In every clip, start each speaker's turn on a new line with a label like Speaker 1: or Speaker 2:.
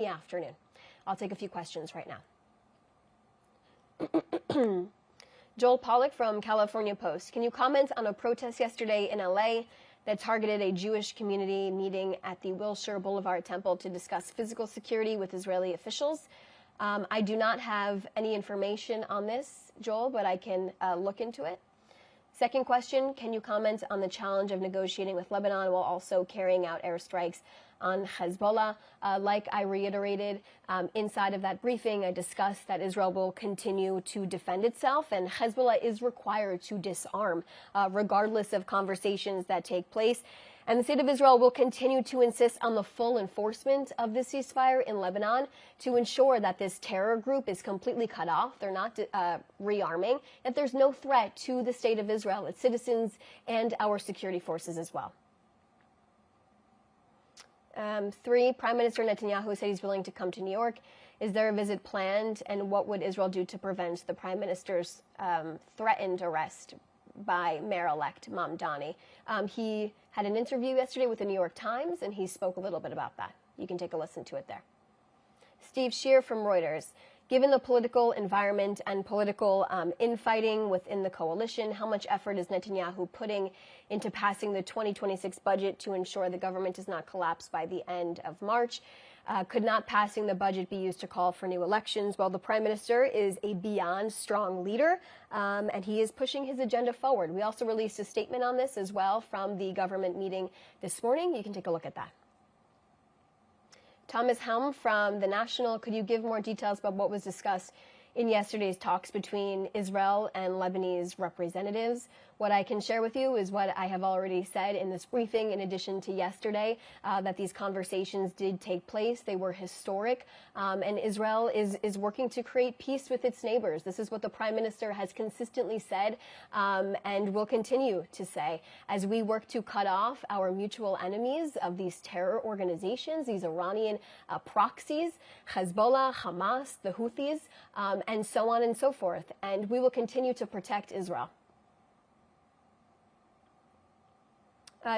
Speaker 1: the afternoon. I'll take a few questions right now. Joel Pollack from California Post. Can you comment on a protest yesterday in LA that targeted a Jewish community meeting at the Wilshire Boulevard Temple to discuss physical security with Israeli officials? I do not have any information on this, Joel, but I can look into it. Second question, can you comment on the challenge of negotiating with Lebanon while also carrying out airstrikes on Hezbollah? Like I reiterated inside of that briefing, I discussed that Israel will continue to defend itself, and Hezbollah is required to disarm regardless of conversations that take place. And the state of Israel will continue to insist on the full enforcement of the ceasefire in Lebanon to ensure that this terror group is completely cut off. They're not rearming, that there's no threat to the state of Israel, its citizens, and our security forces as well. 3, Prime Minister Netanyahu said he's willing to come to New York. Is there a visit planned, and what would Israel do to prevent the Prime Minister's threatened arrest by Mayor-elect Mamdani? He had an interview yesterday with the New York Times, and he spoke a little bit about that. You can take a listen to it there. Steve Shear from Reuters. Given the political environment and political infighting within the coalition, how much effort is Netanyahu putting into passing the 2026 budget to ensure the government does not collapse by the end of March? Could not passing the budget be used to call for new elections? Well, the Prime Minister is a beyond strong leader, and he is pushing his agenda forward. We also released a statement on this as well from the government meeting this morning. You can take a look at that. Thomas Helm from The National, could you give more details about what was discussed in yesterday's talks between Israel and Lebanese representatives? What I can share with you is what I have already said in this briefing, in addition to yesterday, that these conversations did take place. They were historic, and Israel is working to create peace with its neighbors. This is what the Prime Minister has consistently said and will continue to say as we work to cut off our mutual enemies of these terror organizations, these Iranian proxies, Hezbollah, Hamas, the Houthis, and so on and so forth. And we will continue to protect Israel.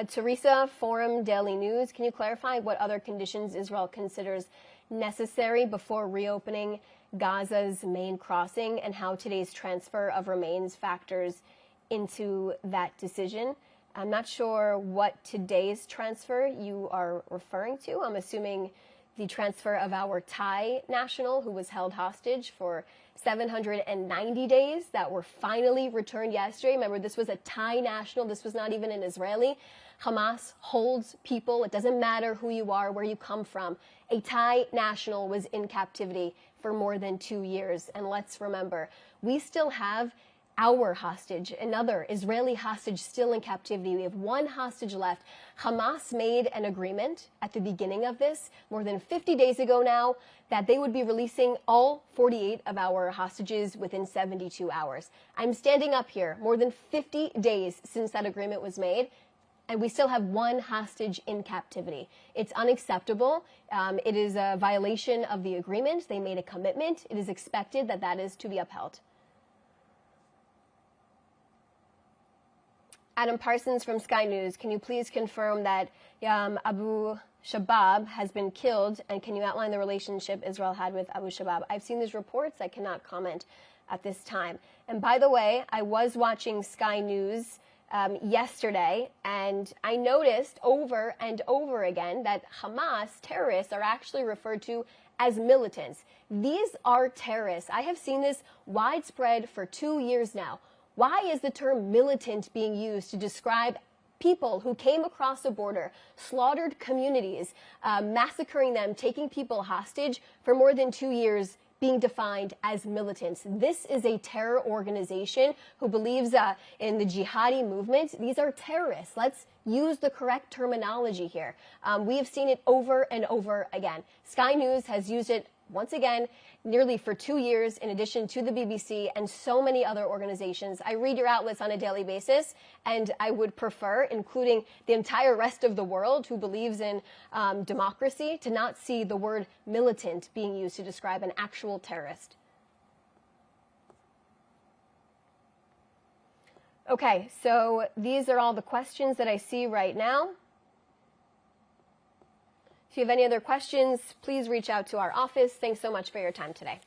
Speaker 1: Teresa, Forum Daily News, can you clarify what other conditions Israel considers necessary before reopening Gaza's main crossing and how today's transfer of remains factors into that decision? I'm not sure what today's transfer you are referring to. I'm assuming the transfer of our Thai national who was held hostage for 790 days that were finally returned yesterday. Remember, this was a Thai national. This was not even an Israeli. Hamas holds people. It doesn't matter who you are, where you come from. A Thai national was in captivity for more than 2 years. And let's remember, we still have our hostage, another Israeli hostage still in captivity. We have one hostage left. Hamas made an agreement at the beginning of this, more than 50 days ago now, that they would be releasing all 48 of our hostages within 72 hours. I'm standing up here more than 50 days since that agreement was made, and we still have one hostage in captivity. It's unacceptable. It is a violation of the agreement. They made a commitment. It is expected that that is to be upheld. Adam Parsons from Sky News, can you please confirm that Abu Shabab has been killed, and can you outline the relationship Israel had with Abu Shabab? I've seen these reports. I cannot comment at this time. And by the way, I was watching Sky News yesterday, and I noticed over and over again that Hamas terrorists are actually referred to as militants. These are terrorists. I have seen this widespread for 2 years now. Why is the term militant being used to describe people who came across the border, slaughtered communities, massacring them, taking people hostage for more than 2 years, being defined as militants? This is a terror organization who believes in the jihadi movement. These are terrorists. Let's use the correct terminology here. We have seen it over and over again. Sky News has used it once again, nearly for 2 years, in addition to the BBC and so many other organizations. I read your outlets on a daily basis, and I would prefer, including the entire rest of the world who believes in democracy, to not see the word militant being used to describe an actual terrorist. Okay, so these are all the questions that I see right now. If you have any other questions, please reach out to our office. Thanks so much for your time today.